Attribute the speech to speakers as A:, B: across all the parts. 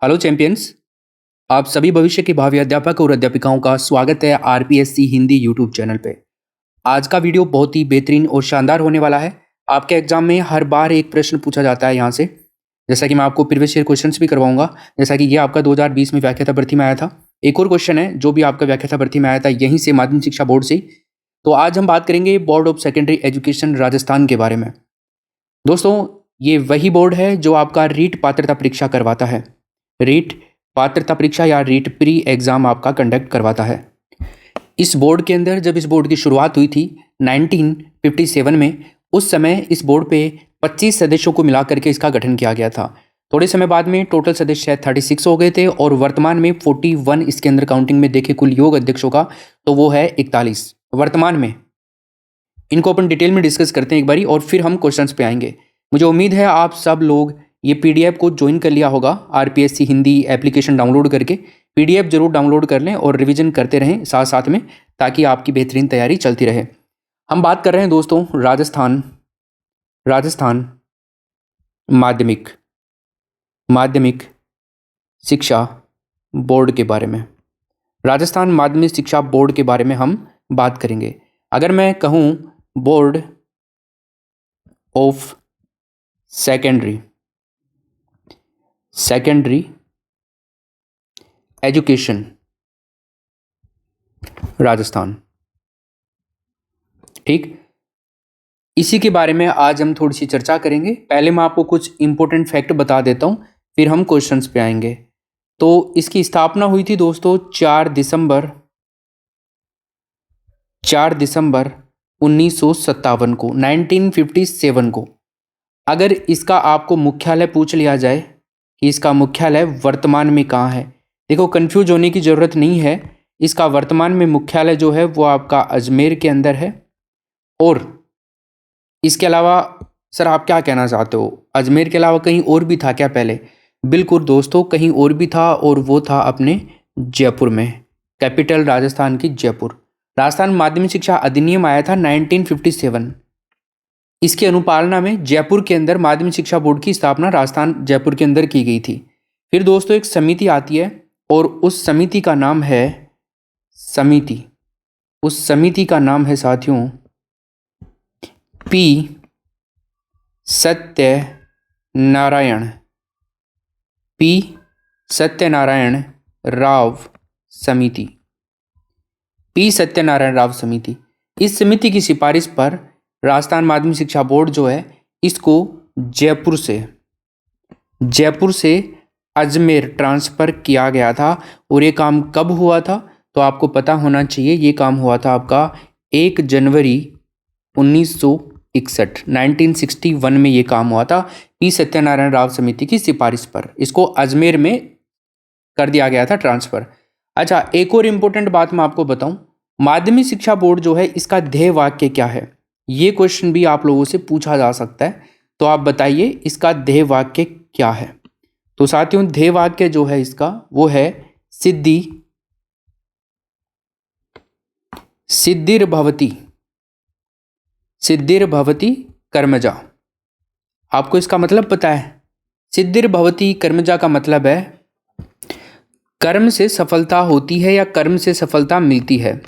A: Hello champions. आप सभी भविष्य के भावी अध्यापक और अध्यापिकाओं का स्वागत है आरपीएससी हिंदी यूट्यूब चैनल पे। आज का वीडियो बहुत ही बेहतरीन और शानदार होने वाला है। आपके एग्जाम में हर बार एक प्रश्न पूछा जाता है यहाँ से, जैसा कि मैं आपको प्रीवियस ईयर क्वेश्चंस भी करवाऊंगा। जैसा कि ये आपका 2020 में व्याख्याता भर्ती में आया था। एक और क्वेश्चन है जो भी आपका व्याख्याता भर्ती में आया था यहीं से, माध्यमिक शिक्षा बोर्ड से। तो आज हम बात करेंगे board of secondary education Rajasthan के बारे में। दोस्तों, ये वही बोर्ड है जो आपका रीट पात्रता परीक्षा करवाता है। रीट पात्रता परीक्षा या रीट प्री एग्जाम आपका कंडक्ट करवाता है। इस बोर्ड के अंदर जब इस बोर्ड की शुरुआत हुई थी 1957 में, उस समय इस बोर्ड पे 25 सदस्यों को मिला करके इसका गठन किया गया था। थोड़े समय बाद में टोटल सदस्य 36 हो गए थे और वर्तमान में 41 इसके अंदर काउंटिंग में देखे कुल योग अध्यक्षों का, तो वो है 41 वर्तमान में। इनको अपन डिटेल में डिस्कस करते हैं एक बारी और फिर हम क्वेश्चंस पे आएंगे। मुझे उम्मीद है आप सब लोग ये पीडीएफ को ज्वाइन कर लिया होगा। आरपीएससी हिंदी एप्लीकेशन डाउनलोड करके पीडीएफ जरूर डाउनलोड कर लें और रिवीजन करते रहें साथ साथ में, ताकि आपकी बेहतरीन तैयारी चलती रहे। हम बात कर रहे हैं दोस्तों राजस्थान माध्यमिक शिक्षा बोर्ड के बारे में। राजस्थान माध्यमिक शिक्षा बोर्ड के बारे में हम बात करेंगे। अगर मैं कहूँ board of secondary education Rajasthan, ठीक, इसी के बारे में आज हम थोड़ी सी चर्चा करेंगे। पहले मैं आपको कुछ इंपॉर्टेंट फैक्ट बता देता हूं, फिर हम क्वेश्चंस पे आएंगे। तो इसकी स्थापना हुई थी दोस्तों 4 दिसंबर 1957 को, 1957 को। अगर इसका आपको मुख्यालय पूछ लिया जाए कि इसका मुख्यालय वर्तमान में कहाँ है, देखो कंफ्यूज होने की ज़रूरत नहीं है। इसका वर्तमान में मुख्यालय जो है वो आपका अजमेर के अंदर है। और इसके अलावा सर आप क्या कहना चाहते हो, अजमेर के अलावा कहीं और भी था क्या पहले? बिल्कुल दोस्तों, कहीं और भी था और वो था अपने जयपुर में। कैपिटल राजस्थान की जयपुर। राजस्थान माध्यमिक शिक्षा अधिनियम आया था 1957। इसकी अनुपालना में जयपुर के अंदर माध्यमिक शिक्षा बोर्ड की स्थापना राजस्थान जयपुर के अंदर की गई थी। फिर दोस्तों एक समिति आती है और उस समिति का नाम है उस समिति का नाम है साथियों पी सत्यनारायण राव समिति। पी सत्यनारायण राव समिति। इस समिति की सिफारिश पर राजस्थान माध्यमिक शिक्षा बोर्ड जो है इसको जयपुर से अजमेर ट्रांसफ़र किया गया था। और ये काम कब हुआ था तो आपको पता होना चाहिए। ये काम हुआ था आपका 1 जनवरी 1961 में ये काम हुआ था। पी सत्यनारायण राव समिति की सिफारिश पर इसको अजमेर में कर दिया गया था ट्रांसफ़र। अच्छा, एक और इम्पोर्टेंट बात मैं आपको बताऊं, माध्यमिक शिक्षा बोर्ड जो है इसका ध्येय वाक्य क्या है? ये क्वेश्चन भी आप लोगों से पूछा जा सकता है। तो आप बताइए इसका ध्येय वाक्य क्या है? तो साथियों ध्येय वाक्य जो है इसका वो है सिद्धिर्भवति कर्मजा। आपको इसका मतलब पता है? सिद्धिर्भवति कर्मजा का मतलब है कर्म से सफलता होती है या कर्म से सफलता मिलती है।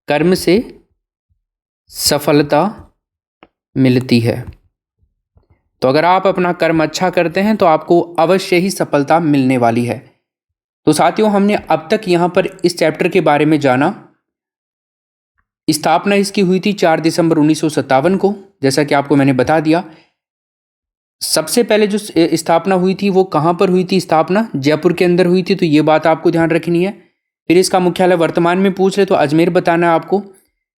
A: कर्म से सफलता मिलती है। तो अगर आप अपना कर्म अच्छा करते हैं तो आपको अवश्य ही सफलता मिलने वाली है। तो साथियों हमने अब तक यहाँ पर इस चैप्टर के बारे में जाना। स्थापना इसकी हुई थी 4 दिसंबर 1957 को, जैसा कि आपको मैंने बता दिया। सबसे पहले जो स्थापना हुई थी वो कहाँ पर हुई थी? स्थापना जयपुर के अंदर हुई थी, तो ये बात आपको ध्यान रखनी है। फिर इसका मुख्यालय वर्तमान में पूछ रहे तो अजमेर बताना है आपको।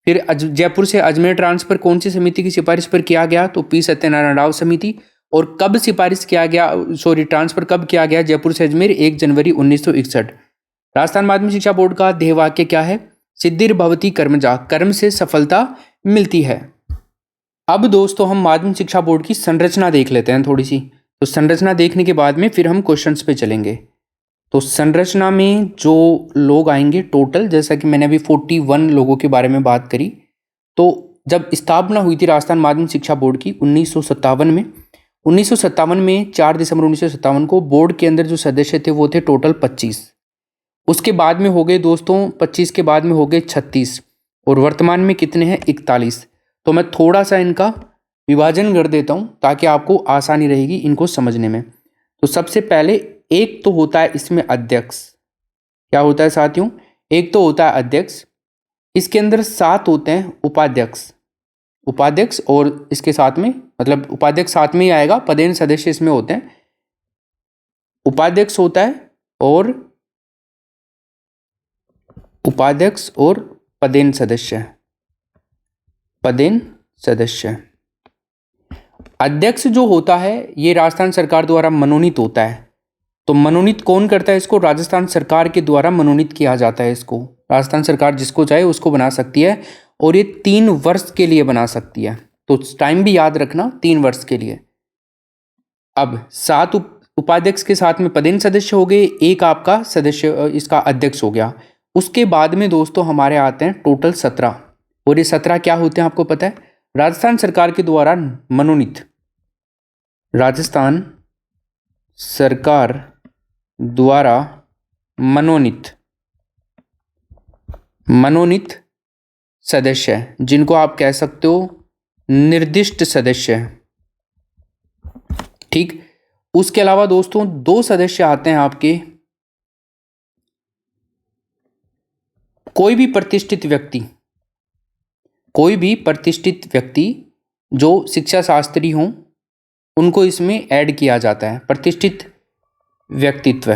A: फिर जयपुर से अजमेर ट्रांसफर कौन सी समिति की सिफारिश पर किया गया? तो पी सत्यनारायण राव समिति। और कब सिफारिश किया गया, ट्रांसफर कब किया गया जयपुर से अजमेर? 1 जनवरी 1961। राजस्थान माध्यमिक शिक्षा बोर्ड का ध्येय वाक्य क्या है? सिद्धिर्भवति कर्मजा, कर्म से सफलता मिलती है। अब दोस्तों हम माध्यमिक शिक्षा बोर्ड की संरचना देख लेते हैं थोड़ी सी। तो संरचना देखने के बाद में फिर हम क्वेश्चंस पे चलेंगे। तो संरचना में जो लोग आएंगे टोटल, जैसा कि मैंने अभी 41 लोगों के बारे में बात करी। तो जब स्थापना हुई थी राजस्थान माध्यमिक शिक्षा बोर्ड की 1957 में, 1957 में 4 दिसंबर 1957 को बोर्ड के अंदर जो सदस्य थे वो थे टोटल 25। उसके बाद में हो गए दोस्तों 25 के बाद में हो गए 36 और वर्तमान में कितने हैं 41। तो मैं थोड़ा सा इनका विभाजन कर देता हूँ ताकि आपको आसानी रहेगी इनको समझने में। तो सबसे पहले एक तो होता है इसमें अध्यक्ष। क्या होता है साथियों? एक तो होता है अध्यक्ष, इसके अंदर 7 होते हैं उपाध्यक्ष और इसके साथ में मतलब उपाध्यक्ष साथ में ही आएगा, पदेन सदस्य इसमें होते हैं। उपाध्यक्ष होता है और उपाध्यक्ष और पदेन सदस्य। अध्यक्ष जो होता है ये राजस्थान सरकार द्वारा मनोनीत होता है। तो मनोनीत कौन करता है इसको? राजस्थान सरकार के द्वारा मनोनीत किया जाता है इसको। राजस्थान सरकार जिसको चाहे उसको बना सकती है और ये 3 वर्ष के लिए बना सकती है। तो टाइम भी याद रखना, 3 वर्ष के लिए। अब 7 उपाध्यक्ष के साथ में पदेन सदस्य हो गए, एक आपका सदस्य इसका अध्यक्ष हो गया। उसके बाद में दोस्तों हमारे आते हैं टोटल 17 और ये 17 क्या होते हैं आपको पता है? राजस्थान सरकार के द्वारा मनोनीत, राजस्थान सरकार द्वारा मनोनीत सदस्य, जिनको आप कह सकते हो निर्दिष्ट सदस्य। ठीक। उसके अलावा दोस्तों 2 सदस्य आते हैं आपके, कोई भी प्रतिष्ठित व्यक्ति जो शिक्षा शास्त्री हों उनको इसमें ऐड किया जाता है, प्रतिष्ठित व्यक्तित्व।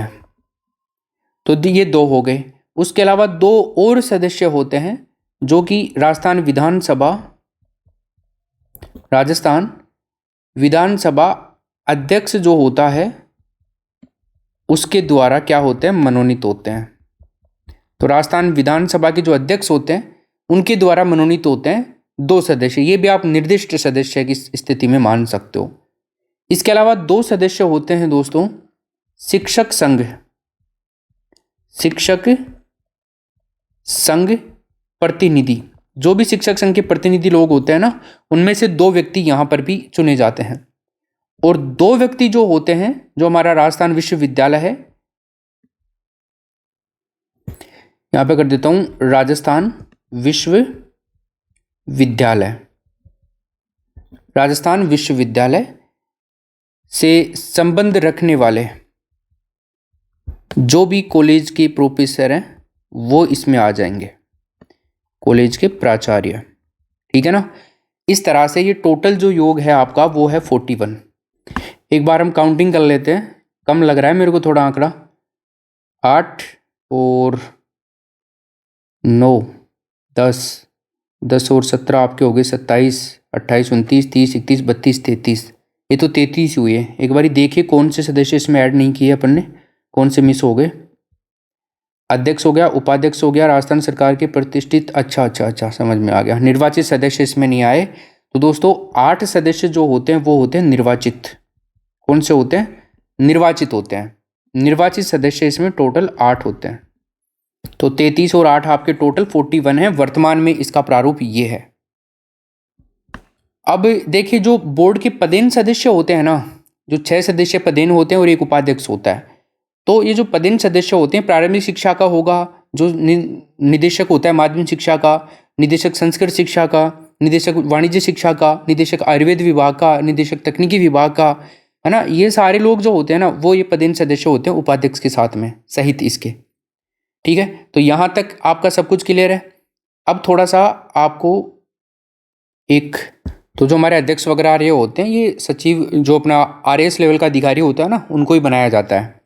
A: तो ये 2 हो गए। उसके अलावा 2 और सदस्य होते हैं जो कि राजस्थान विधानसभा अध्यक्ष जो होता है उसके द्वारा क्या होते हैं? मनोनीत होते हैं। तो राजस्थान विधानसभा के जो अध्यक्ष होते हैं उनके द्वारा मनोनीत होते हैं 2 सदस्य। ये भी आप निर्दिष्ट सदस्य की स्थिति में मान सकते हो। इसके अलावा 2 सदस्य होते हैं दोस्तों शिक्षक संघ प्रतिनिधि। जो भी शिक्षक संघ के प्रतिनिधि लोग होते हैं ना, उनमें से 2 व्यक्ति यहां पर भी चुने जाते हैं। और 2 व्यक्ति जो होते हैं, जो हमारा राजस्थान विश्वविद्यालय है, यहां पे कर देता हूं राजस्थान विश्वविद्यालय से संबंध रखने वाले जो भी कॉलेज के प्रोफेसर हैं वो इसमें आ जाएंगे, कॉलेज के प्राचार्य। ठीक है ना? इस तरह से ये टोटल जो योग है आपका वो है 41। एक बार हम काउंटिंग कर लेते हैं, कम लग रहा है मेरे को थोड़ा आंकड़ा। 8 और 9 10 और 17 आपके हो गए 27, 28, 29, 30, 31, 32, 33। ये तो 33 हुए। एक बारी देखिए कौन से सदस्य इसमें ऐड नहीं किए अपन ने, कौन से मिस हो गए। अध्यक्ष हो गया, उपाध्यक्ष हो गया, राजस्थान सरकार के प्रतिष्ठित, अच्छा समझ में आ गया। निर्वाचित सदस्य इसमें नहीं आए। तो दोस्तों 8 सदस्य जो होते हैं वो होते हैं निर्वाचित। कौन से होते हैं? निर्वाचित होते हैं। निर्वाचित सदस्य इसमें टोटल 8 होते हैं। तो 33 और 8 आपके टोटल 41 है। वर्तमान में इसका प्रारूप ये है। अब देखिए जो बोर्ड के पदेन सदस्य होते हैं ना, जो 6 सदस्य पदेन होते हैं और एक उपाध्यक्ष होता है। तो ये जो पदेन सदस्य होते हैं, प्रारंभिक शिक्षा का होगा जो निदेशक होता है, माध्यमिक शिक्षा का, निदेशक संस्कृत शिक्षा का, निदेशक वाणिज्य शिक्षा का, निदेशक आयुर्वेद विभाग का, निदेशक तकनीकी विभाग का, है ना। ये सारे लोग जो होते हैं ना वो ये पदेन सदस्य होते हैं उपाध्यक्ष के साथ में सहित इसके। ठीक है, तो यहाँ तक आपका सब कुछ क्लियर है। अब थोड़ा सा आपको तो जो हमारे अध्यक्ष वगैरह ये होते हैं, ये सचिव जो अपना RAS लेवल का अधिकारी होता है ना, उनको ही बनाया जाता है।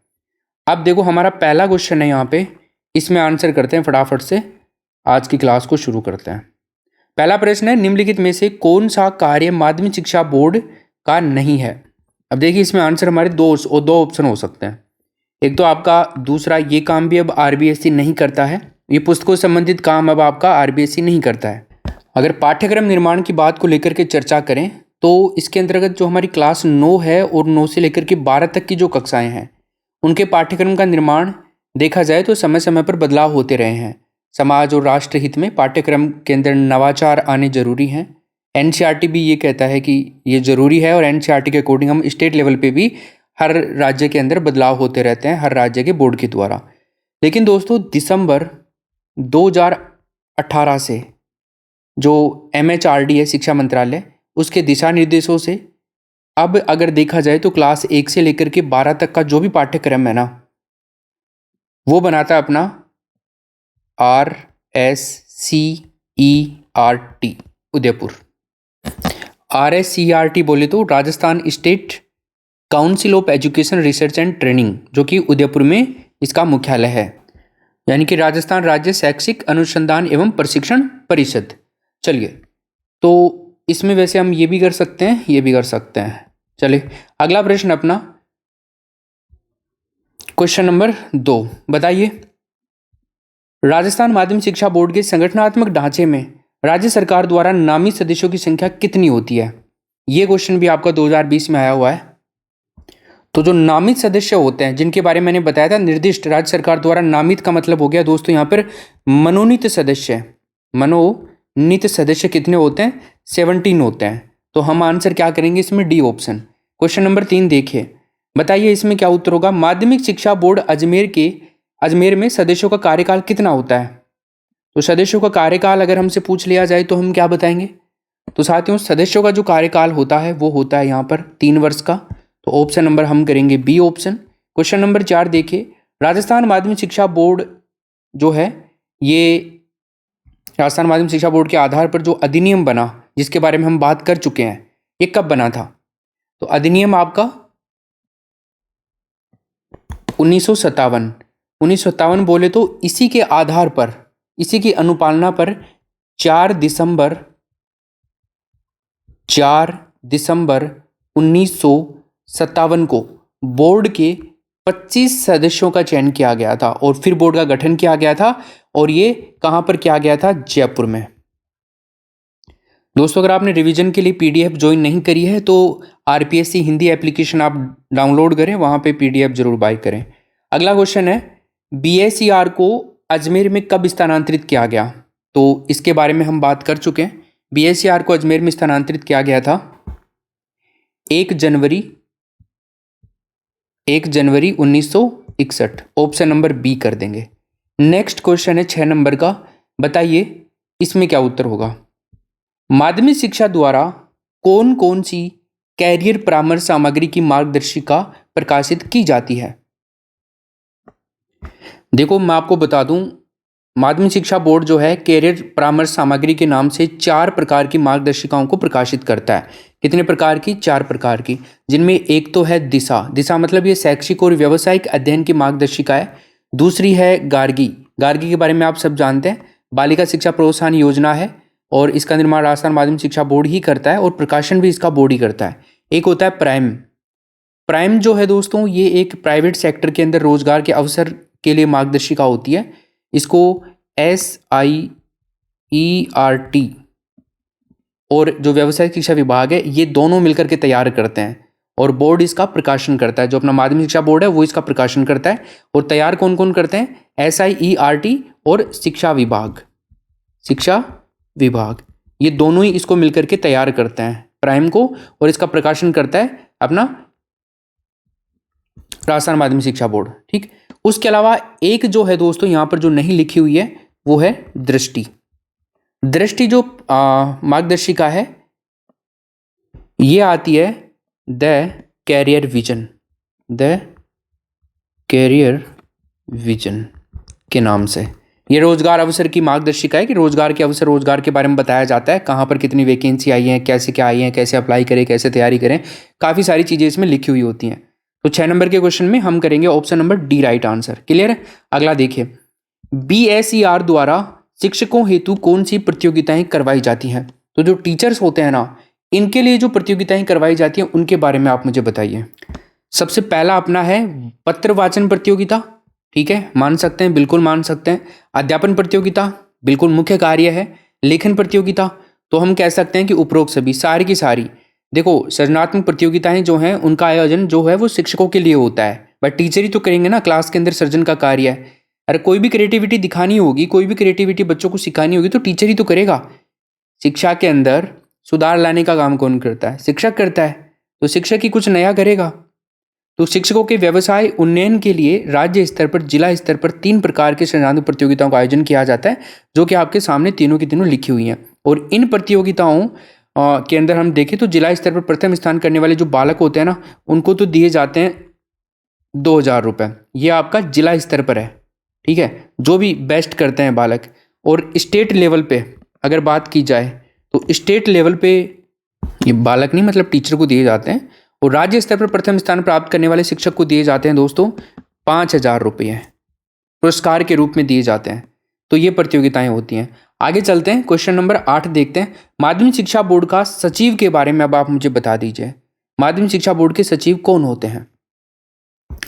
A: अब देखो हमारा पहला क्वेश्चन है यहाँ पे, इसमें आंसर करते हैं फटाफट से, आज की क्लास को शुरू करते हैं। पहला प्रश्न है, निम्नलिखित में से कौन सा कार्य माध्यमिक शिक्षा बोर्ड का नहीं है? अब देखिए इसमें आंसर हमारे दो ऑप्शन हो सकते हैं। एक तो आपका दूसरा, ये काम भी अब RBSE नहीं करता है, ये पुस्तकों से संबंधित काम अब आपका RBSE नहीं करता है। अगर पाठ्यक्रम निर्माण की बात को लेकर के चर्चा करें तो इसके अंतर्गत जो हमारी क्लास 9 है और 9 से लेकर के 12 तक की जो कक्षाएं हैं उनके पाठ्यक्रम का निर्माण देखा जाए तो समय समय पर बदलाव होते रहे हैं। समाज और राष्ट्र हित में पाठ्यक्रम के अंदर नवाचार आने जरूरी हैं, एनसीईआरटी भी ये कहता है कि ये ज़रूरी है, और एनसीईआरटी के अकॉर्डिंग हम स्टेट लेवल पे भी हर राज्य के अंदर बदलाव होते रहते हैं, हर राज्य के बोर्ड के द्वारा। लेकिन दोस्तों दिसंबर 2018 से जो MHRD है, शिक्षा मंत्रालय, उसके दिशा निर्देशों से अब अगर देखा जाए तो क्लास 1 से लेकर के 12 तक का जो भी पाठ्यक्रम है ना, वो बनाता है अपना RSCERT उदयपुर। RSCERT बोले तो Rajasthan state council of education research and training, जो कि उदयपुर में इसका मुख्यालय है, यानी कि राजस्थान राज्य शैक्षिक अनुसंधान एवं प्रशिक्षण परिषद। चलिए, तो इसमें वैसे हम ये भी कर सकते हैं, ये भी कर सकते हैं। चलिए अगला प्रश्न अपना, क्वेश्चन नंबर 2, बताइए राजस्थान माध्यमिक शिक्षा बोर्ड के संगठनात्मक ढांचे में राज्य सरकार द्वारा नामित सदस्यों की संख्या कितनी होती है? ये क्वेश्चन भी आपका 2020 में आया हुआ है। तो जो नामित सदस्य होते हैं, जिनके बारे में मैंने बताया था, निर्दिष्ट राज्य सरकार द्वारा नामित का मतलब हो गया दोस्तों यहाँ पर मनोनीत सदस्य। मनोनीत सदस्य कितने होते हैं? 17 होते हैं। तो हम आंसर क्या करेंगे इसमें? D option. क्वेश्चन नंबर 3 देखिए, बताइए इसमें क्या उत्तर होगा? माध्यमिक शिक्षा बोर्ड अजमेर में सदस्यों का कार्यकाल कितना होता है? तो सदस्यों का कार्यकाल अगर हमसे पूछ लिया जाए तो हम क्या बताएंगे? तो साथियों, सदस्यों का जो कार्यकाल होता है वो होता है यहाँ पर 3 वर्ष का। तो ऑप्शन नंबर हम करेंगे बी ऑप्शन। क्वेश्चन नंबर 4 देखिए, राजस्थान माध्यमिक शिक्षा बोर्ड जो है, ये राजस्थान माध्यमिक शिक्षा बोर्ड के आधार पर जो अधिनियम बना, जिसके बारे में हम बात कर चुके हैं, ये कब बना था? तो अधिनियम आपका 1957 बोले तो इसी के आधार पर, इसी की अनुपालना पर 4 दिसंबर 1957 को बोर्ड के 25 सदस्यों का चयन किया गया था और फिर बोर्ड का गठन किया गया था। और ये कहां पर किया गया था? जयपुर में। दोस्तों, अगर आपने रिवीजन के लिए PDF ज्वाइन नहीं करी है तो RPSC हिंदी एप्लीकेशन आप डाउनलोड करें, वहां पे PDF जरूर बाय करें। अगला क्वेश्चन है, BSER को अजमेर में कब स्थानांतरित किया गया? तो इसके बारे में हम बात कर चुके हैं। BSER को अजमेर में स्थानांतरित किया गया था 1 जनवरी 1961। ऑप्शन नंबर बी कर देंगे। नेक्स्ट क्वेश्चन है 6 नंबर का, बताइए इसमें क्या उत्तर होगा? माध्यमिक शिक्षा द्वारा कौन कौन सी कैरियर परामर्श सामग्री की मार्गदर्शिका प्रकाशित की जाती है? देखो, मैं आपको बता दूं, माध्यमिक शिक्षा बोर्ड जो है कैरियर परामर्श सामग्री के नाम से 4 प्रकार की मार्गदर्शिकाओं को प्रकाशित करता है। कितने प्रकार की? 4 प्रकार की, जिनमें एक तो है दिशा मतलब ये शैक्षिक और व्यावसायिक अध्ययन की मार्गदर्शिका है। दूसरी है गार्गी के बारे में आप सब जानते हैं, बालिका शिक्षा प्रोत्साहन योजना है और इसका निर्माण राजस्थान माध्यमिक शिक्षा बोर्ड ही करता है और प्रकाशन भी इसका बोर्ड ही करता है। एक होता है प्राइम जो है दोस्तों, ये एक प्राइवेट सेक्टर के अंदर रोजगार के अवसर के लिए मार्गदर्शिका होती है। इसको SIERT और जो व्यवसायिक शिक्षा विभाग है, ये दोनों मिलकर के तैयार करते हैं और बोर्ड इसका प्रकाशन करता है। जो अपना माध्यमिक शिक्षा बोर्ड है वो इसका प्रकाशन करता है। और तैयार कौन कौन करते हैं? SIERT और शिक्षा विभाग, ये दोनों ही इसको मिलकर के तैयार करते हैं, प्राइम को, और इसका प्रकाशन करता है अपना राजस्थान माध्यमिक शिक्षा बोर्ड। ठीक, उसके अलावा एक जो है दोस्तों यहाँ पर जो नहीं लिखी हुई है वो है दृष्टि जो मार्गदर्शिका है, ये आती है द कैरियर विजन के नाम से। ये रोजगार अवसर की मार्गदर्शिका है कि रोजगार के अवसर, रोजगार के बारे में बताया जाता है, कहाँ पर कितनी वैकेंसी आई हैं, कैसे क्या आई हैं, कैसे अप्लाई करें, कैसे तैयारी करें, काफ़ी सारी चीज़ें इसमें लिखी हुई होती हैं। तो 6 नंबर के क्वेश्चन में हम करेंगे option number D right answer. Clear है? अगला देखिए, BSER द्वारा शिक्षकों हेतु कौन सी प्रतियोगिताएं करवाई जाती हैं? तो जो टीचर्स होते हैं ना, इनके लिए जो प्रतियोगिताएं करवाई जाती हैं उनके बारे में आप मुझे बताइए। सबसे पहला अपना है पत्र वाचन प्रतियोगिता, ठीक है, मान सकते हैं, बिल्कुल मान सकते हैं। अध्यापन प्रतियोगिता, बिल्कुल मुख्य कार्य है। लेखन प्रतियोगिता, तो हम कह सकते हैं कि उपरोक्त सभी, सारी की सारी। देखो, सृजनात्मक प्रतियोगिताएं जो हैं उनका आयोजन जो है वो शिक्षकों के लिए होता है, बट टीचर ही तो करेंगे ना, क्लास के अंदर सृजन का कार्य है। अरे कोई भी क्रिएटिविटी दिखानी होगी, कोई भी क्रिएटिविटी बच्चों को सिखानी होगी तो टीचर ही तो करेगा। शिक्षा के अंदर सुधार लाने का काम कौन करता है? शिक्षक करता है। तो शिक्षक ही कुछ नया करेगा। तो शिक्षकों के व्यवसाय उन्नयन के लिए राज्य स्तर पर, जिला स्तर पर 3 प्रकार के सृजनात्मक प्रतियोगिताओं का आयोजन किया जाता है, जो कि आपके सामने तीनों की तीनों लिखी हुई हैं। और इन प्रतियोगिताओं के अंदर हम देखें तो जिला स्तर पर प्रथम स्थान करने वाले जो बालक होते हैं ना, उनको तो दिए जाते हैं 2,000 रुपये। ये आपका जिला स्तर पर है, ठीक है, जो भी बेस्ट करते हैं बालक। और स्टेट लेवल पे अगर बात की जाए तो स्टेट लेवल पे ये बालक नहीं, मतलब टीचर को दिए जाते हैं। और राज्य स्तर पर प्रथम स्थान प्राप्त करने वाले शिक्षक को दिए जाते हैं दोस्तों 5,000 रुपये पुरस्कार के रूप में दिए जाते हैं। तो ये प्रतियोगिताएं होती हैं। आगे चलते हैं, क्वेश्चन नंबर 8 देखते हैं। माध्यमिक शिक्षा बोर्ड का सचिव के बारे में अब आप मुझे बता दीजिए। माध्यमिक शिक्षा बोर्ड के सचिव कौन होते हैं?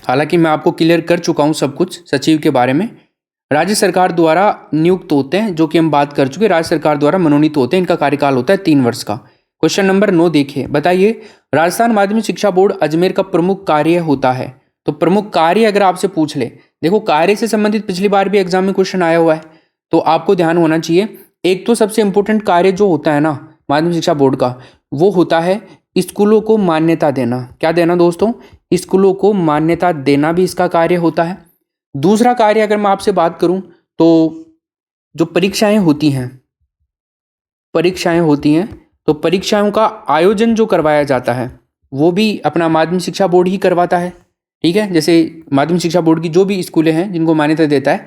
A: हालांकि मैं आपको क्लियर कर चुका हूं सब कुछ सचिव के बारे में। राज्य सरकार द्वारा नियुक्त होते हैं, जो कि हम बात कर चुके। राज्य सरकार द्वारा मनोनीत होते हैं। इनका कार्यकाल होता है 3 वर्ष का। क्वेश्चन नंबर 9 देखिए, बताइए राजस्थान माध्यमिक शिक्षा बोर्ड अजमेर का प्रमुख कार्य होता है। तो प्रमुख कार्य अगर आपसे पूछ ले, देखो कार्य से संबंधित पिछली बार भी एग्जाम में क्वेश्चन आया हुआ है, तो आपको ध्यान होना चाहिए। एक तो सबसे इंपॉर्टेंट कार्य जो होता है ना माध्यमिक शिक्षा बोर्ड का, वो होता है स्कूलों को मान्यता देना। क्या देना दोस्तों? स्कूलों को मान्यता देना भी इसका कार्य होता है। दूसरा कार्य अगर मैं आपसे बात करूं तो जो परीक्षाएं होती हैं तो परीक्षाओं का आयोजन जो करवाया जाता है वो भी अपना माध्यमिक शिक्षा बोर्ड ही करवाता है, ठीक है। जैसे माध्यमिक शिक्षा बोर्ड की जो भी स्कूलें हैं जिनको मान्यता देता है,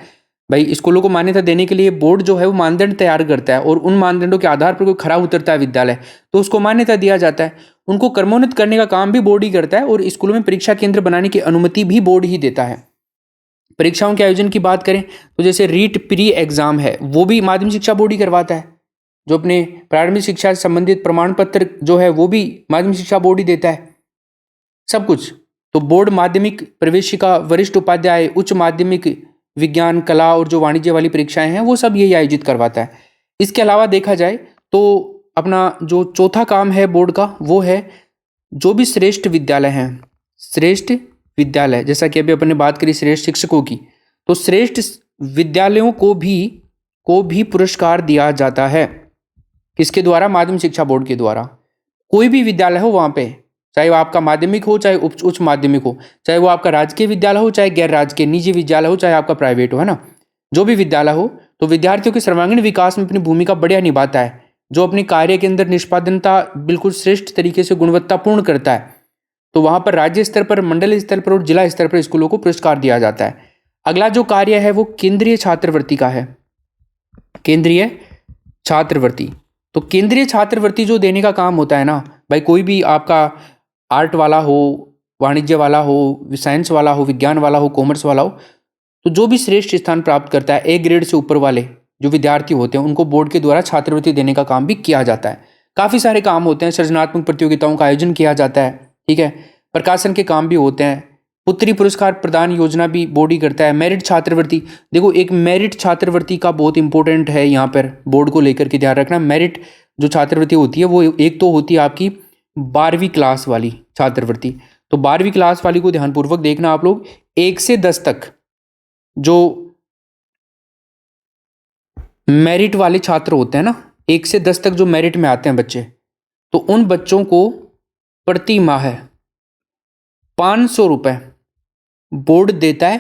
A: भाई स्कूलों को मान्यता देने के लिए बोर्ड जो है वो मानदंड तैयार करता है, और उन मानदंडों के आधार पर कोई खरा उतरता है विद्यालय तो उसको मान्यता दिया जाता है। उनको क्रमोन्नत करने का काम भी बोर्ड ही करता है, और स्कूलों में परीक्षा केंद्र बनाने की अनुमति भी बोर्ड ही देता है। परीक्षाओं के आयोजन की बात करें तो जैसे रीट प्री एग्जाम है, वो भी माध्यमिक शिक्षा बोर्ड ही करवाता है। जो अपने प्रारंभिक शिक्षा से संबंधित प्रमाण पत्र जो है वो भी माध्यमिक शिक्षा बोर्ड ही देता है, सब कुछ। तो बोर्ड माध्यमिक प्रवेशिका, वरिष्ठ उपाध्याय, उच्च माध्यमिक, विज्ञान, कला और जो वाणिज्य वाली परीक्षाएं हैं वो सब यही आयोजित करवाता है। इसके अलावा देखा जाए तो अपना जो चौथा काम है बोर्ड का, वो है जो भी श्रेष्ठ विद्यालय हैं, श्रेष्ठ विद्यालय, जैसा कि अभी अपन ने बात करी श्रेष्ठ शिक्षकों की, तो श्रेष्ठ विद्यालयों को भी पुरस्कार दिया जाता है। किसके द्वारा? माध्यमिक शिक्षा बोर्ड के द्वारा। कोई भी विद्यालय हो वहाँ पे, चाहे वो आपका माध्यमिक हो, चाहे उच्च माध्यमिक हो, चाहे वो आपका राजकीय विद्यालय हो, चाहे गैर राजकीय निजी विद्यालय हो, चाहे आपका प्राइवेट हो, है ना, जो भी विद्यालय हो, तो विद्यार्थियों के सर्वांगीण विकास में अपनी भूमिका बढ़िया निभाता है। जो अपने कार्य के अंदर निष्पादनता बिल्कुल श्रेष्ठ तरीके से गुणवत्तापूर्ण करता है, तो वहाँ पर राज्य स्तर पर, मंडल स्तर पर और जिला स्तर पर स्कूलों को पुरस्कार दिया जाता है। अगला जो कार्य है वो केंद्रीय छात्रवृत्ति का है। केंद्रीय छात्रवृत्ति, तो केंद्रीय छात्रवृत्ति जो देने का काम होता है ना भाई, कोई भी आपका आर्ट वाला हो, वाणिज्य वाला हो, साइंस वाला हो, विज्ञान वाला हो, कॉमर्स वाला हो, तो जो भी श्रेष्ठ स्थान प्राप्त करता है, ए ग्रेड से ऊपर वाले जो विद्यार्थी होते हैं उनको बोर्ड के द्वारा छात्रवृत्ति देने का काम भी किया जाता है। काफ़ी सारे काम होते हैं, सृजनात्मक प्रतियोगिताओं का आयोजन किया जाता है, ठीक है, प्रकाशन के काम भी होते हैं, पुत्री पुरस्कार प्रदान योजना भी बोर्ड ही करता है। मेरिट छात्रवृत्ति, देखो एक मेरिट छात्रवृत्ति का बहुत इंपॉर्टेंट है यहाँ पर बोर्ड को लेकर के ध्यान रखना। मेरिट जो छात्रवृत्ति होती है वो एक तो होती है आपकी 12वीं क्लास वाली छात्रवृत्ति, तो 12वीं क्लास वाली को ध्यानपूर्वक देखना आप लोग। 1 से 10 तक जो मेरिट वाले छात्र होते हैं ना, 1 से 10 तक जो मेरिट में आते हैं बच्चे, तो उन बच्चों को प्रति माह 500 रुपये बोर्ड देता है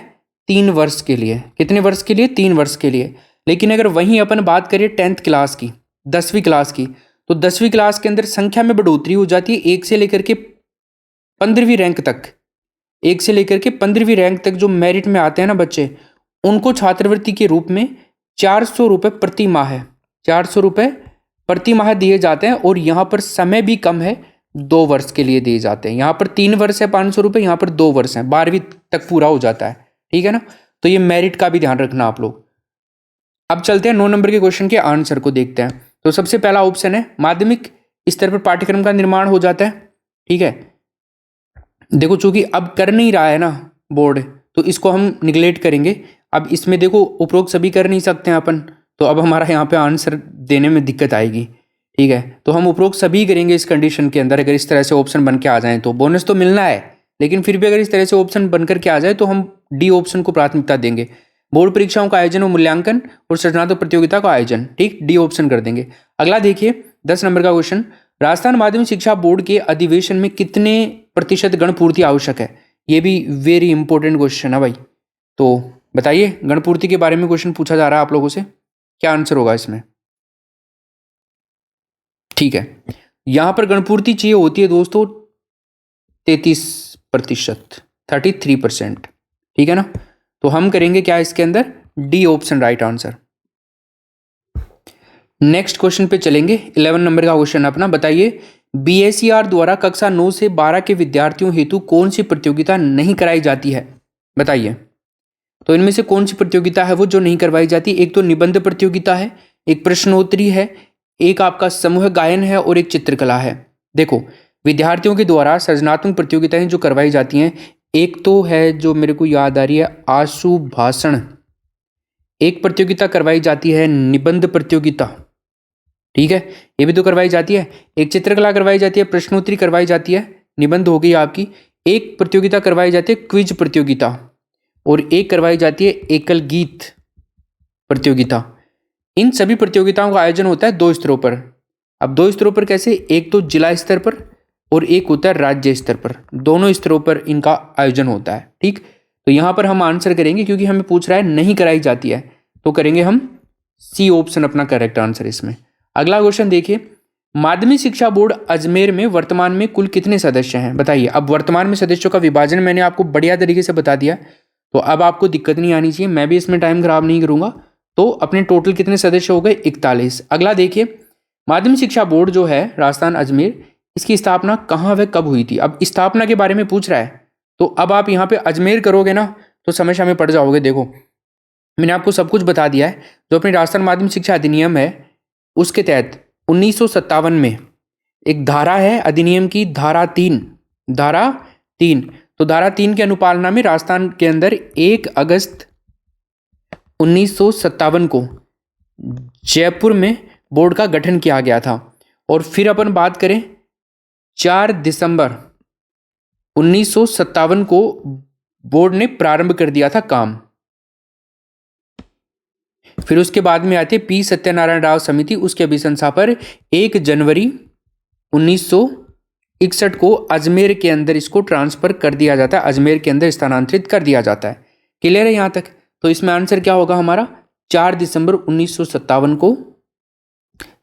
A: 3 वर्ष के लिए। कितने वर्ष के लिए? 3 वर्ष के लिए। लेकिन अगर वहीं अपन बात करें 10th क्लास की, 10वीं क्लास की, तो 10वीं क्लास के अंदर संख्या में बढ़ोतरी हो जाती है। 1 से लेकर के 15वीं रैंक तक, 1 से लेकर के 15वीं रैंक तक जो मेरिट में आते हैं ना बच्चे, उनको छात्रवृत्ति के रूप में 400 रुपये प्रति माह है, 400 रुपये प्रति माह दिए जाते हैं। और यहाँ पर समय भी कम है, 2 वर्ष के लिए दिए जाते हैं। यहाँ पर 3 वर्ष है 500 रुपये, यहाँ पर 2 वर्ष है, 12वीं तक पूरा हो जाता है, ठीक है ना। तो ये मेरिट का भी ध्यान रखना आप लोग। अब चलते हैं 9 नंबर के क्वेश्चन के आंसर को देखते हैं। तो सबसे पहला ऑप्शन है माध्यमिक स्तर पर पाठ्यक्रम का निर्माण हो जाता है, ठीक है। देखो चूंकि अब कर नहीं रहा है ना बोर्ड, तो इसको हम निगलेक्ट करेंगे। अब इसमें देखो उपरोक्त सभी कर नहीं सकते हैं अपन, तो अब हमारा यहाँ पे आंसर देने में दिक्कत आएगी, ठीक है। तो हम उपरोक्त सभी करेंगे इस कंडीशन के अंदर। अगर इस तरह से ऑप्शन बन के आ जाए तो बोनस तो मिलना है, लेकिन फिर भी अगर इस तरह से ऑप्शन बनकर के आ जाए तो हम डी ऑप्शन को प्राथमिकता देंगे। बोर्ड परीक्षाओं का आयोजन और मूल्यांकन और सृजनात्मक प्रतियोगिता का आयोजन, ठीक, डी ऑप्शन कर देंगे। अगला देखिए, 10 नंबर का क्वेश्चन, राजस्थान माध्यमिक शिक्षा बोर्ड के अधिवेशन में कितने प्रतिशत गणपूर्ति आवश्यक है? ये भी वेरी इंपॉर्टेंट क्वेश्चन है भाई। तो बताइए, गणपूर्ति के बारे में क्वेश्चन पूछा जा रहा है आप लोगों से, क्या आंसर होगा इसमें? ठीक है, यहां पर गणपूर्ति चाहिए होती है दोस्तों 33%, 33%। ठीक है ना, तो हम करेंगे क्या इसके अंदर, D option right answer. Next question पे चलेंगे, 11 नंबर का क्वेश्चन अपना, बताइए बीएसईआर द्वारा कक्षा 9 से 12 के विद्यार्थियों हेतु कौन सी प्रतियोगिता नहीं कराई जाती है? बताइए, तो इनमें से कौन सी प्रतियोगिता है वो जो नहीं करवाई जाती? एक तो निबंध प्रतियोगिता है, एक प्रश्नोत्तरी है, एक आपका समूह गायन है और एक चित्रकला है। देखो, विद्यार्थियों के द्वारा सृजनात्मक प्रतियोगिताएं जो करवाई जाती हैं, एक तो है जो मेरे को याद आ रही है आशु भाषण, एक प्रतियोगिता करवाई जाती है निबंध प्रतियोगिता, ठीक है, ये भी तो करवाई जाती है, एक चित्रकला करवाई जाती है, प्रश्नोत्तरी करवाई जाती है, निबंध हो गई आपकी, एक प्रतियोगिता करवाई जाती है क्विज प्रतियोगिता, और एक करवाई जाती है एकल गीत प्रतियोगिता। इन सभी प्रतियोगिताओं का आयोजन होता है 2 स्तरों पर। अब 2 स्तरों पर कैसे? एक तो जिला स्तर पर और एक होता है राज्य स्तर पर, दोनों स्तरों पर इनका आयोजन होता है। ठीक, तो यहां पर हम आंसर करेंगे, क्योंकि हमें पूछ रहा है नहीं कराई जाती है, तो करेंगे हम सी ऑप्शन अपना करेक्ट आंसर इसमें। अगला क्वेश्चन देखिए, माध्यमिक शिक्षा बोर्ड अजमेर में वर्तमान में कुल कितने सदस्य हैं? बताइए। अब वर्तमान में सदस्यों का विभाजन मैंने आपको बढ़िया तरीके से बता दिया, तो अब आपको दिक्कत नहीं आनी चाहिए, मैं भी इसमें टाइम खराब नहीं करूंगा। तो अपने टोटल कितने सदस्य हो गए? 41। अगला देखिए, माध्यमिक शिक्षा बोर्ड जो है राजस्थान अजमेर, इसकी स्थापना कहाँ व कब हुई थी? अब स्थापना के बारे में पूछ रहा है, तो अब आप यहाँ पे अजमेर करोगे ना तो समय में पड़ जाओगे। देखो, मैंने आपको सब कुछ बता दिया है। जो अपनी राजस्थान माध्यमिक शिक्षा अधिनियम है उसके तहत 1957 में एक धारा है अधिनियम की, धारा 3। तो धारा 3 की अनुपालना में राजस्थान के अंदर 1 अगस्त 1957 को जयपुर में बोर्ड का गठन किया गया था। और फिर अपन बात करें 4 दिसंबर 1957 को बोर्ड ने प्रारंभ कर दिया था काम। फिर उसके बाद में आती है पी सत्यनारायण राव समिति, उसके अभिशंसा पर 1 जनवरी 1961 को अजमेर के अंदर इसको ट्रांसफर कर दिया जाता है, अजमेर के अंदर स्थानांतरित कर दिया जाता है। क्लियर है यहां तक? तो इसमें आंसर क्या होगा हमारा? 4 दिसंबर 1957 को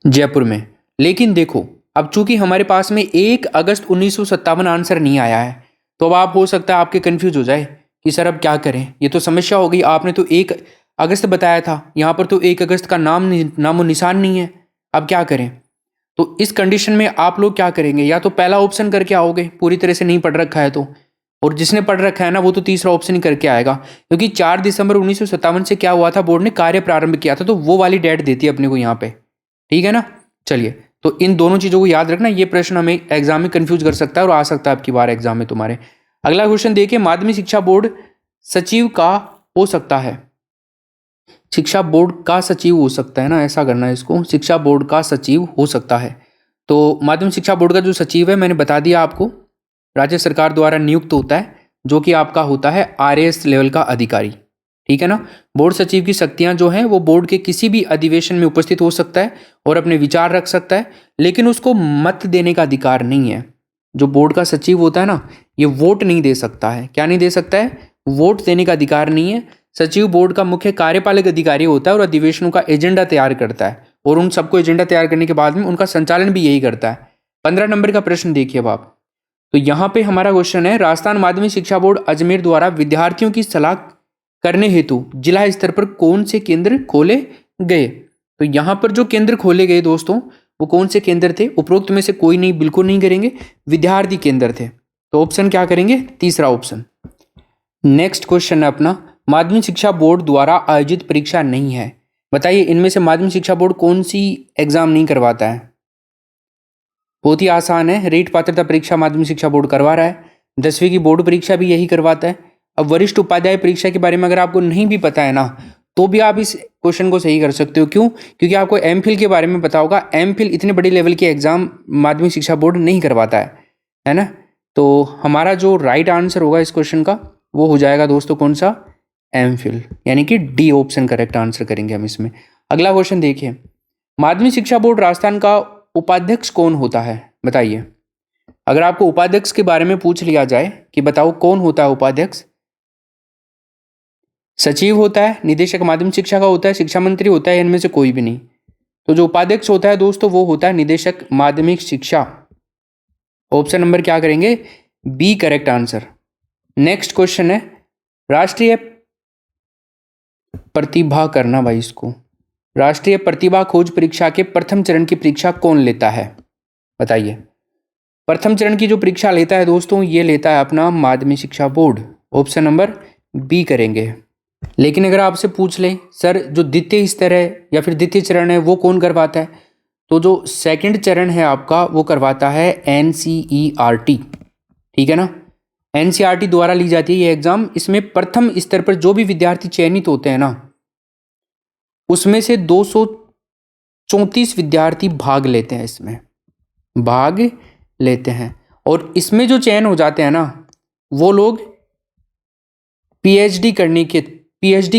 A: जयपुर में। लेकिन देखो, अब चूंकि हमारे पास में 1 अगस्त 1957 आंसर नहीं आया है, तो अब आप हो सकता है आपके कंफ्यूज हो जाए कि सर अब क्या करें, ये तो समस्या हो गई। आपने तो 1 अगस्त बताया था, यहाँ पर तो 1 अगस्त का नामो निशान नहीं है, अब क्या करें? तो इस कंडीशन में आप लोग क्या करेंगे? या तो पहला ऑप्शन करके आओगे, पूरी तरह से नहीं पढ़ रखा है तो, और जिसने पढ़ रखा है ना वो तो तीसरा ऑप्शन ही करके आएगा, क्योंकि 4 दिसंबर 1957 से क्या हुआ था, बोर्ड ने कार्य प्रारंभ किया था, तो वो वाली डेट देती है अपने को यहाँ पे। ठीक है ना? चलिए, तो इन दोनों चीज़ों को याद रखना, ये प्रश्न हमें एग्जाम में कंफ्यूज कर सकता है और आ सकता है आपकी बार एग्जाम में तुम्हारे। अगला क्वेश्चन देखिए, माध्यमिक शिक्षा बोर्ड सचिव का हो सकता है, शिक्षा बोर्ड का सचिव हो सकता है ना, ऐसा करना है इसको, शिक्षा बोर्ड का सचिव हो सकता है। तो माध्यमिक शिक्षा बोर्ड का जो सचिव है मैंने बता दिया आपको, राज्य सरकार द्वारा नियुक्त होता है, जो कि आपका होता है RAS लेवल का अधिकारी। ठीक है ना? बोर्ड सचिव की शक्तियां जो हैं वो बोर्ड के किसी भी अधिवेशन में उपस्थित हो सकता है और अपने विचार रख सकता है, लेकिन उसको मत देने का अधिकार नहीं है। जो बोर्ड का सचिव होता है ना, ये वोट नहीं दे सकता है। क्या नहीं दे सकता है? वोट देने का अधिकार नहीं है। सचिव बोर्ड का मुख्य कार्यपालक अधिकारी होता है और अधिवेशनों का एजेंडा तैयार करता है, और उन सबको एजेंडा तैयार करने के बाद में उनका संचालन भी यही करता है। 15 नंबर का प्रश्न देखिए अब आप, तो यहाँ पे हमारा क्वेश्चन है, राजस्थान माध्यमिक शिक्षा बोर्ड अजमेर द्वारा विद्यार्थियों की सलाह करने हेतु जिला स्तर पर कौन से केंद्र खोले गए? तो यहाँ पर जो केंद्र खोले गए दोस्तों, वो कौन से केंद्र थे? उपरोक्त में से कोई नहीं, बिल्कुल नहीं करेंगे, विद्यार्थी केंद्र थे। तो ऑप्शन क्या करेंगे? तीसरा ऑप्शन। नेक्स्ट क्वेश्चन है अपना, माध्यमिक शिक्षा बोर्ड द्वारा आयोजित परीक्षा नहीं है। बताइए, इनमें से माध्यमिक शिक्षा बोर्ड कौन सी एग्जाम नहीं करवाता है? बहुत ही आसान है, रेट पात्रता परीक्षा माध्यमिक शिक्षा बोर्ड करवा रहा है, 10वीं की बोर्ड परीक्षा भी यही करवाता है। अब वरिष्ठ उपाध्याय परीक्षा के बारे में अगर आपको नहीं भी पता है ना, तो भी आप इस क्वेश्चन को सही कर सकते हो। क्यों? क्योंकि आपको MPhil के बारे में पता होगा। MPhil इतने बड़े लेवल के एग्जाम माध्यमिक शिक्षा बोर्ड नहीं करवाता है ना? तो हमारा जो राइट आंसर होगा इस क्वेश्चन का वो हो जाएगा दोस्तों कौन सा? MPhil, यानी कि डी ऑप्शन करेक्ट आंसर करेंगे हम इसमें। अगला क्वेश्चन देखिए, माध्यमिक शिक्षा बोर्ड राजस्थान का उपाध्यक्ष कौन होता है, बताइए। अगर आपको उपाध्यक्ष के बारे में पूछ लिया जाए कि बताओ कौन होता है उपाध्यक्ष, सचिव होता है, निदेशक माध्यमिक शिक्षा का होता है, शिक्षा मंत्री होता है, इनमें से कोई भी नहीं। तो जो उपाध्यक्ष होता है दोस्तों वो होता है निदेशक माध्यमिक शिक्षा। ऑप्शन नंबर क्या करेंगे, B correct answer. Next question है, राष्ट्रीय प्रतिभा करना भाई इसको, राष्ट्रीय प्रतिभा खोज परीक्षा के प्रथम चरण की परीक्षा कौन लेता है, बताइए। प्रथम चरण की जो परीक्षा लेता है दोस्तों ये लेता है अपना माध्यमिक शिक्षा बोर्ड। ऑप्शन नंबर बी करेंगे। लेकिन अगर आपसे पूछ ले सर जो द्वितीय स्तर है या फिर द्वितीय चरण है वो कौन करवाता है, तो जो सेकंड चरण है आपका वो करवाता है एनसीईआरटी, ठीक है ना। एनसीईआरटी द्वारा ली जाती है ये एग्जाम। इसमें प्रथम स्तर पर जो भी विद्यार्थी चयनित होते हैं ना उसमें से 234 विद्यार्थी भाग लेते हैं, इसमें भाग लेते हैं। और इसमें जो चयन हो जाते हैं ना वो लोग पीएचडी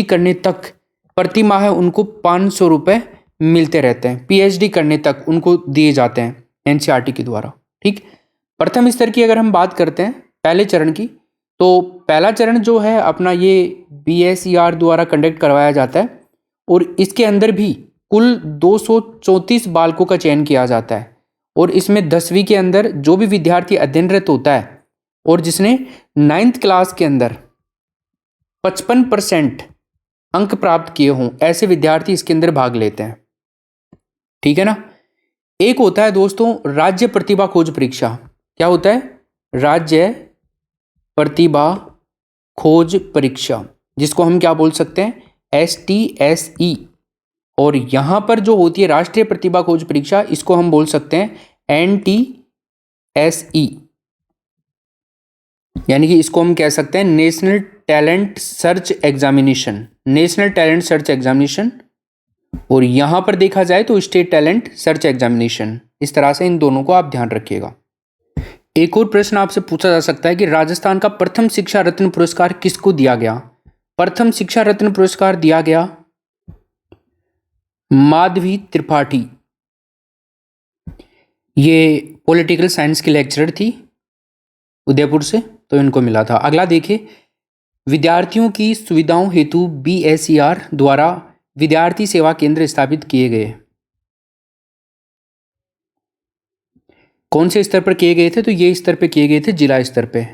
A: करने तक प्रति माह उनको 500 रुपये मिलते रहते हैं। पीएचडी करने तक उनको दिए जाते हैं एनसीईआरटी के द्वारा, ठीक। प्रथम स्तर की अगर हम बात करते हैं पहले चरण की, तो पहला चरण जो है अपना ये बीएसईआर द्वारा कंडक्ट करवाया जाता है और इसके अंदर भी कुल 234 बालकों का चयन किया जाता है। और इसमें 10वीं के अंदर जो भी विद्यार्थी अध्ययनरत होता है और जिसने 9th क्लास के अंदर 55% अंक प्राप्त किए हों ऐसे विद्यार्थी इसके अंदर भाग लेते हैं, ठीक है ना। एक होता है दोस्तों राज्य प्रतिभा खोज परीक्षा। क्या होता है, राज्य प्रतिभा खोज परीक्षा, जिसको हम क्या बोल सकते हैं, STSE। और यहां पर जो होती है राष्ट्रीय प्रतिभा खोज परीक्षा इसको हम बोल सकते हैं NTSE, यानी कि इसको हम कह सकते हैं national talent search examination, national talent search examination. और यहां पर देखा जाए तो स्टेट टैलेंट सर्च एग्जामिनेशन। इस तरह से इन दोनों को आप ध्यान रखिएगा। एक और प्रश्न आपसे पूछा जा सकता है कि राजस्थान का प्रथम शिक्षा रत्न पुरस्कार किसको दिया गया। प्रथम शिक्षा रत्न पुरस्कार दिया गया माधवी त्रिपाठी, ये पॉलिटिकल साइंस की लेक्चरर थी उदयपुर से, तो इनको मिला था। अगला देखिए, विद्यार्थियों की सुविधाओं हेतु बीएसईआर द्वारा विद्यार्थी सेवा केंद्र स्थापित किए गए, कौन से स्तर पर किए गए थे, तो ये स्तर पे किए गए थे, जिला स्तर पे।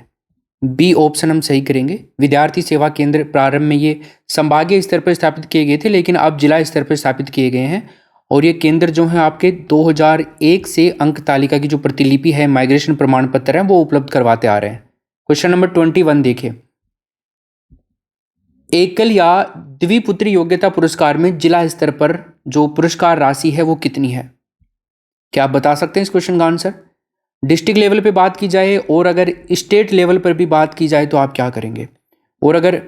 A: बी ऑप्शन हम सही करेंगे। विद्यार्थी सेवा केंद्र प्रारंभ में ये संभागीय स्तर पर स्थापित किए गए थे लेकिन अब जिला स्तर पर स्थापित किए गए हैं। और ये केंद्र जो है आपके 2001 से अंक तालिका की जो प्रतिलिपि है, माइग्रेशन प्रमाण पत्र है, वो उपलब्ध करवाते आ रहे हैं। क्वेश्चन नंबर 21 देखिए, एकल या द्विपुत्री योग्यता पुरस्कार में जिला स्तर पर जो पुरस्कार राशि है वो कितनी है, क्या आप बता सकते हैं इस क्वेश्चन का आंसर। डिस्ट्रिक्ट लेवल पे बात की जाए और अगर स्टेट लेवल पर भी बात की जाए तो आप क्या करेंगे। और अगर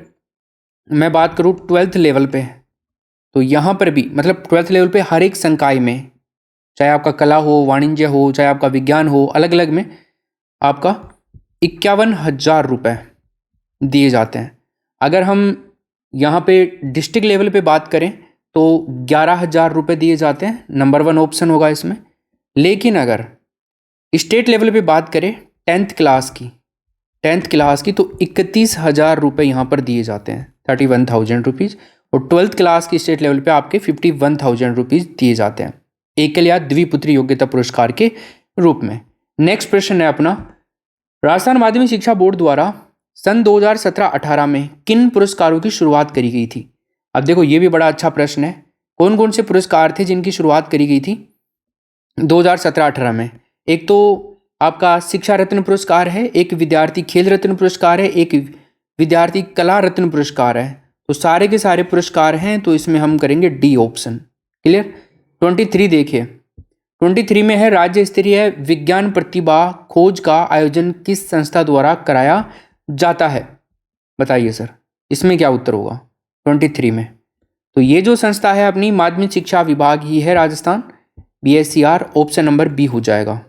A: मैं बात करूँ 12th लेवल पे, तो यहाँ पर भी मतलब 12th लेवल पे हर एक संकाय में, चाहे आपका कला हो, वाणिज्य हो, चाहे आपका विज्ञान हो, अलग अलग में आपका 51,000 रुपये दिए जाते हैं। अगर हम यहाँ पे डिस्ट्रिक्ट लेवल पे बात करें तो 11,000 रुपये दिए जाते हैं, नंबर 1 ऑप्शन होगा इसमें। लेकिन अगर स्टेट लेवल पे बात करें 10th क्लास की तो 31,000 रुपये यहाँ पर दिए जाते हैं, 31,000 रुपीज़। और 12th क्लास की स्टेट लेवल पे आपके 51,000 रुपीज़ दिए जाते हैं एकल या द्विपुत्री योग्यता पुरस्कार के रूप में। नेक्स्ट प्रश्न है अपना, राजस्थान माध्यमिक शिक्षा बोर्ड द्वारा सन 2017-18 में किन पुरस्कारों की शुरुआत करी गई थी। अब देखो ये भी बड़ा अच्छा प्रश्न है, कौन कौन से पुरस्कार थे जिनकी शुरुआत करी गई थी 2017-18 में। एक तो आपका शिक्षा रत्न पुरस्कार है, एक विद्यार्थी खेल रत्न पुरस्कार है, एक विद्यार्थी कला रत्न पुरस्कार है। तो सारे के सारे पुरस्कार हैं, तो इसमें हम करेंगे डी ऑप्शन। क्लियर। 23 देखिए, 23 में है राज्य स्तरीय विज्ञान प्रतिभा खोज का आयोजन किस संस्था द्वारा कराया जाता है, बताइए सर इसमें क्या उत्तर होगा 23 में। तो ये जो संस्था है अपनी माध्यमिक शिक्षा विभाग ही है राजस्थान, बीएसईआर, ऑप्शन नंबर बी हो जाएगा।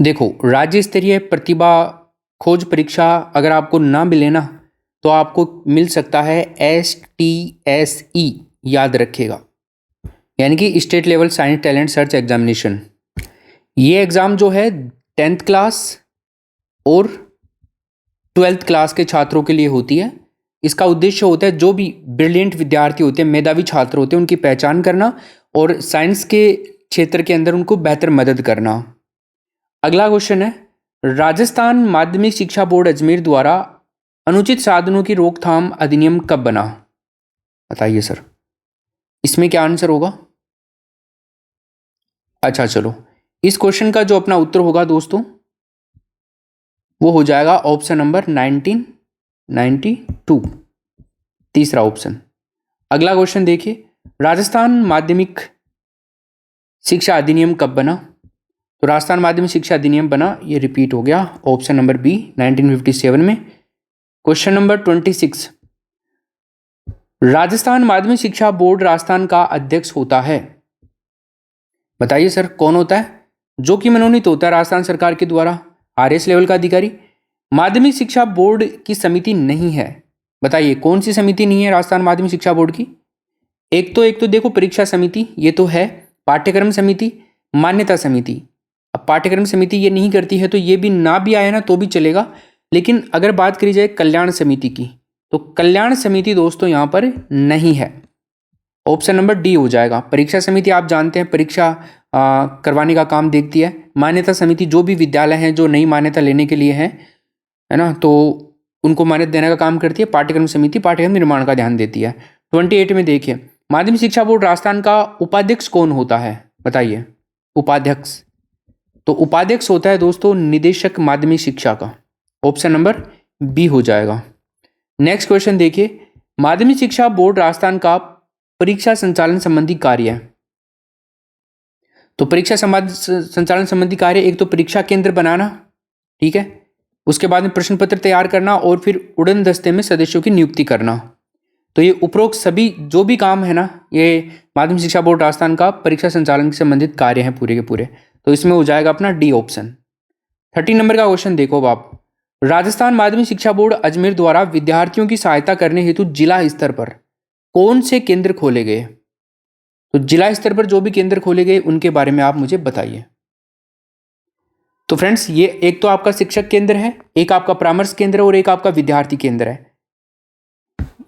A: देखो राज्य स्तरीय प्रतिभा खोज परीक्षा अगर आपको ना मिले ना तो आपको मिल सकता है STSE, याद रखिएगा, यानी कि state level science talent search examination. ये एग्ज़ाम जो है 10th क्लास और 12th क्लास के छात्रों के लिए होती है। इसका उद्देश्य होता है जो भी ब्रिलियंट विद्यार्थी होते हैं, मेधावी छात्र होते हैं, उनकी पहचान करना और साइंस के क्षेत्र के अंदर उनको बेहतर मदद करना। अगला क्वेश्चन है, राजस्थान माध्यमिक शिक्षा बोर्ड अजमेर द्वारा अनुचित साधनों की रोकथाम अधिनियम कब बना? बताइए सर, इसमें क्या आंसर होगा? अच्छा चलो, इस क्वेश्चन का जो अपना उत्तर होगा दोस्तों वो हो जाएगा ऑप्शन नंबर 1992, तीसरा ऑप्शन। अगला क्वेश्चन देखिए, राजस्थान माध्यमिक शिक्षा अधिनियम कब बना? तो राजस्थान माध्यमिक शिक्षा अधिनियम बना, ये रिपीट हो गया, ऑप्शन नंबर बी 1957 में। क्वेश्चन नंबर 26, राजस्थान माध्यमिक शिक्षा बोर्ड राजस्थान का अध्यक्ष होता है। बताइए सर, कौन होता है? जो कि मनोनीत होता है राजस्थान सरकार के द्वारा, आरएस लेवल का अधिकारी। माध्यमिक शिक्षा बोर्ड की समिति नहीं है। बताइए कौन सी समिति नहीं है राजस्थान माध्यमिक शिक्षा बोर्ड की? एक तो देखो परीक्षा समिति, ये तो है। पाठ्यक्रम समिति, मान्यता समिति। अब पाठ्यक्रम समिति ये नहीं करती है तो ये भी ना भी आए ना तो भी चलेगा, लेकिन अगर बात करी जाए कल्याण समिति की तो कल्याण समिति दोस्तों यहाँ पर नहीं है। ऑप्शन नंबर डी हो जाएगा। परीक्षा समिति आप जानते हैं परीक्षा करवाने का काम देखती है। मान्यता समिति जो भी विद्यालय हैं जो नई मान्यता लेने के लिए हैं, है ना, तो उनको मान्यता देने का काम करती है। पाठ्यक्रम समिति पाठ्यक्रम निर्माण का ध्यान देती है। 28 में देखिए, माध्यमिक शिक्षा बोर्ड राजस्थान का उपाध्यक्ष कौन होता है? बताइए, उपाध्यक्ष। तो उपाध्यक्ष होता है दोस्तों निदेशक माध्यमिक शिक्षा का। ऑप्शन नंबर बी हो जाएगा। नेक्स्ट क्वेश्चन देखिए, माध्यमिक शिक्षा बोर्ड राजस्थान का परीक्षा संचालन संबंधी कार्य है। तो परीक्षा संचालन संबंधी कार्य, एक तो परीक्षा केंद्र बनाना, ठीक है, उसके बाद में प्रश्न पत्र तैयार करना और फिर उड़न दस्ते में सदस्यों की नियुक्ति करना। तो ये उपरोक्त सभी जो भी काम है ना, ये माध्यमिक शिक्षा बोर्ड राजस्थान का परीक्षा संचालन से संबंधित कार्य हैं पूरे के पूरे। तो इसमें हो जाएगा अपना डी ऑप्शन। 30 नंबर का क्वेश्चन देखो अब आप, राजस्थान माध्यमिक शिक्षा बोर्ड अजमेर द्वारा विद्यार्थियों की सहायता करने हेतु जिला स्तर पर कौन से केंद्र खोले गए? तो जिला स्तर पर जो भी केंद्र खोले गए उनके बारे में आप मुझे बताइए। तो फ्रेंड्स, ये एक तो आपका शिक्षक केंद्र है, एक आपका परामर्श केंद्र है और एक आपका विद्यार्थी केंद्र है।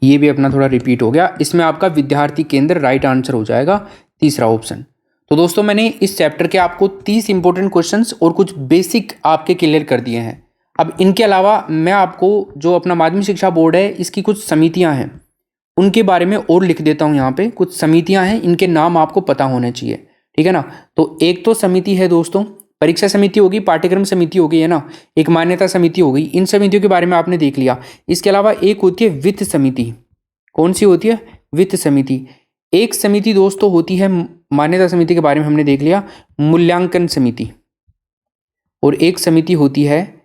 A: ये भी अपना थोड़ा रिपीट हो गया, इसमें आपका विद्यार्थी केंद्र राइट आंसर हो जाएगा, तीसरा ऑप्शन। तो दोस्तों मैंने इस चैप्टर के आपको 30 इंपॉर्टेंट क्वेश्चंस और कुछ बेसिक आपके क्लियर कर दिए हैं। अब इनके अलावा मैं आपको जो अपना माध्यमिक शिक्षा बोर्ड है इसकी कुछ समितियां हैं उनके बारे में और लिख देता हूं। यहाँ पे कुछ समितियां हैं, इनके नाम आपको पता होने चाहिए, ठीक है ना। तो एक तो समिति है दोस्तों परीक्षा समिति होगी, पाठ्यक्रम समिति होगी, है ना, एक मान्यता समिति होगी। इन समितियों के बारे में आपने देख लिया। इसके अलावा एक होती है वित्त समिति। कौन सी होती है? वित्त समिति। एक समिति दोस्तों होती है, मान्यता समिति के बारे में हमने देख लिया, मूल्यांकन समिति। और एक समिति होती है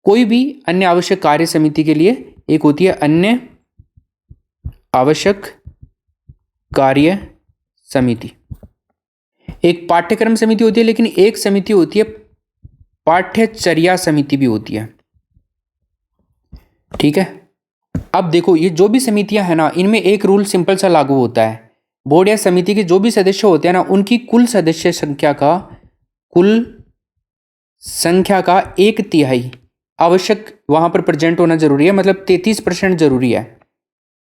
A: कोई भी अन्य आवश्यक कार्य समिति के लिए, एक होती है अन्य आवश्यक कार्य समिति। एक पाठ्यक्रम समिति होती है, लेकिन एक समिति होती है पाठ्यचर्या समिति भी होती है, ठीक है। अब देखो ये जो भी समितियां हैं ना, इनमें एक रूल सिंपल सा लागू होता है। बोर्ड या समिति के जो भी सदस्य होते हैं ना, उनकी कुल सदस्य संख्या का 1/3 आवश्यक वहां पर प्रेजेंट होना जरूरी है, मतलब 33% जरूरी है,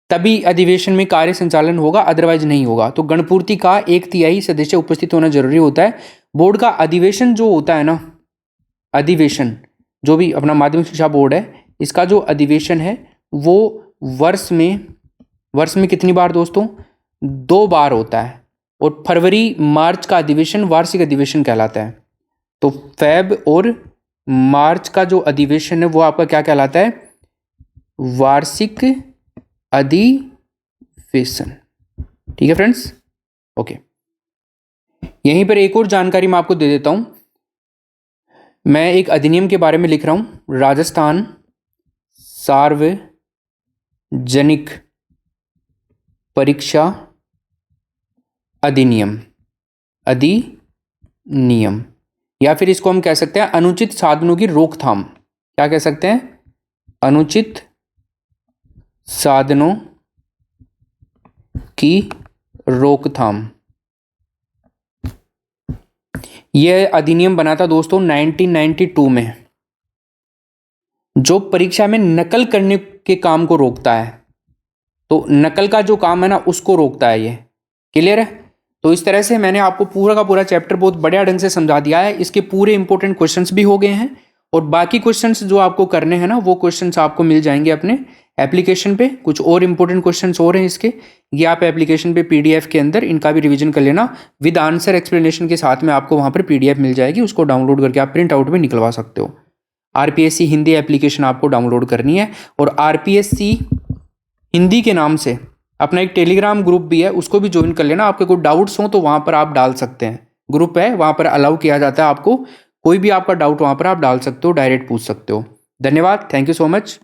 A: तभी अधिवेशन में कार्य संचालन होगा, अदरवाइज नहीं होगा। तो गणपूर्ति का 1/3 सदस्य उपस्थित होना जरूरी होता है। बोर्ड का अधिवेशन जो होता है ना, अधिवेशन जो भी अपना माध्यमिक शिक्षा बोर्ड है इसका जो अधिवेशन है वो वर्ष में कितनी बार दोस्तों? 2 बार होता है। और फरवरी मार्च का अधिवेशन वार्षिक अधिवेशन कहलाता है। तो फेब और मार्च का जो अधिवेशन है वो आपका क्या कहलाता है? वार्षिक अधिवेशन, ठीक है फ्रेंड्स, ओके। यहीं पर एक और जानकारी मैं आपको दे देता हूं। मैं एक अधिनियम के बारे में लिख रहा हूं, राजस्थान सार्वजनिक परीक्षा अधिनियम या फिर इसको हम कह सकते हैं अनुचित साधनों की रोकथाम। क्या कह सकते हैं? अनुचित साधनों की रोकथाम। यह अधिनियम बना था दोस्तों 1992 में, जो परीक्षा में नकल करने के काम को रोकता है। तो नकल का जो काम है ना, उसको रोकता है ये। क्लियर है? तो इस तरह से मैंने आपको पूरा का पूरा चैप्टर बहुत बढ़िया ढंग से समझा दिया है। इसके पूरे इंपॉर्टेंट क्वेश्चंस भी हो गए हैं, और बाकी क्वेश्चंस जो आपको करने हैं ना, वो क्वेश्चंस आपको मिल जाएंगे अपने एप्लीकेशन पे। कुछ और इंपॉर्टेंट क्वेश्चंस और हैं इसके, ये आप एप्लीकेशन पे पीडीएफ के अंदर इनका भी रिवीजन कर लेना। विद आंसर एक्सप्लेनेशन के साथ में आपको वहाँ पर पीडीएफ मिल जाएगी, उसको डाउनलोड करके आप प्रिंट आउट भी निकलवा सकते हो। आरपीएससी हिंदी एप्लीकेशन आपको डाउनलोड करनी है, और आरपीएससी हिंदी के नाम से अपना एक टेलीग्राम ग्रुप भी है, उसको भी ज्वाइन कर लेना। आपके कोई डाउट्स हो तो वहाँ पर आप डाल सकते हैं। ग्रुप है, वहाँ पर अलाउ किया जाता है आपको, कोई भी आपका डाउट वहाँ पर आप डाल सकते हो, डायरेक्ट पूछ सकते हो। धन्यवाद, थैंक यू सो मच।